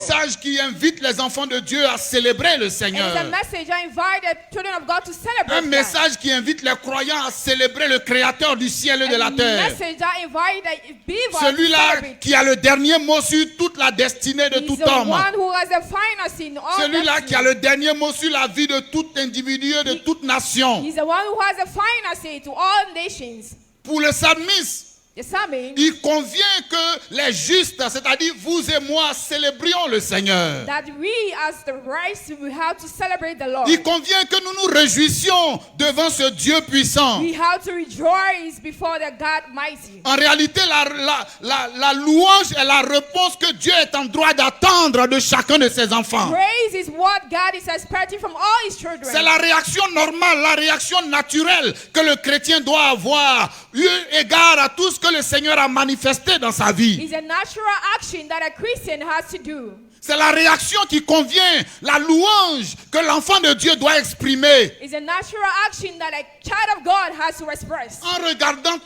Message qui invite les enfants de Dieu à célébrer le Seigneur. It is a message that invites the children of God to celebrate. Un message qui invite les croyants à célébrer le Créateur du ciel et de la terre. Message that invites the believers Celui-là to celebrate. qui a le dernier mot sur toute la destinée de tout He's the homme. one who has the final say in all Celui-là destiny. qui a le dernier mot sur la vie de tout individu et de toute nation. He's the one who has the final say to all nations. Pour le psalmiste, The psalmist, il convient que les justes, c'est-à-dire vous et moi, célébrions le Seigneur. that we as the righteous we have to celebrate the Lord. Il convient que nous nous réjouissions devant ce Dieu puissant. We have to rejoice before the God mighty. En réalité, la louange est la réponse que Dieu est en droit d'attendre de chacun de ses enfants. Praise is what God is expecting from all his children. C'est la réaction normale, la réaction naturelle que le chrétien doit avoir, eu égard à tout ce que le Seigneur a manifesté dans sa vie. It's a natural action that a Christian has to do. C'est la réaction qui convient, la louange que l'enfant de Dieu doit exprimer. It's a natural action that a child of God has to express. En regardant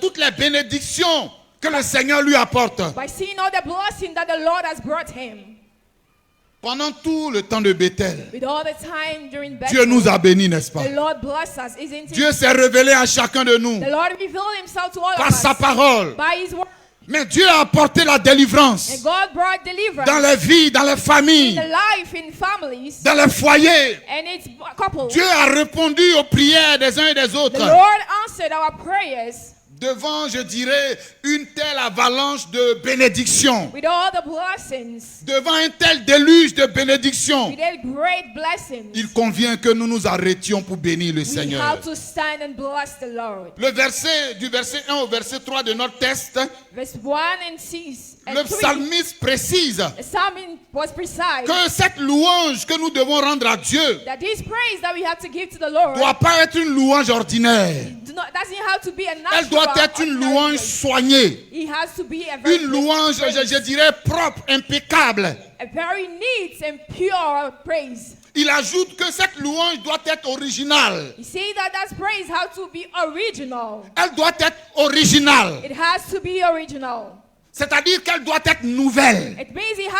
toutes les bénédictions que le Seigneur lui apporte. By seeing all the blessing that the Lord has brought him. Pendant tout le temps de Bethel, With all the time during Dieu nous a bénis, n'est-ce pas? the Lord bless us, isn't it? Dieu s'est révélé à chacun de nous The Lord revealed himself to all par of us sa parole. by his word. Mais Dieu a apporté la délivrance And God brought deliverance dans les vies, dans les in familles, the life, in families, dans les foyers. and its couples. Dieu a répondu aux prières des uns et des The autres. Lord answered our prayers Devant, je dirais, une telle avalanche de bénédictions. with all the blessings, Devant un tel déluge de bénédictions. with a great blessings. Il convient que nous nous arrêtions pour bénir le We Seigneur. have to stand and bless the Lord. Du verset 1 au verset 3 de notre texte, Verse 1 and 6 and le 3. psalmiste précise The psalmist was precise que cette louange que nous devons rendre à Dieu that this praise that we have to give to the ne Lord doit pas être une louange ordinaire. doesn't have to be a natural. Elle doit être une ordinary louange praise. soignée. It has to be a very Une louange, je dirais, propre, impeccable. a very neat and pure praise. Il ajoute que cette louange doit être originale. You see that praise has to be original. Elle doit être originale. It has to be original. C'est-à-dire qu'elle doit être nouvelle. It means it has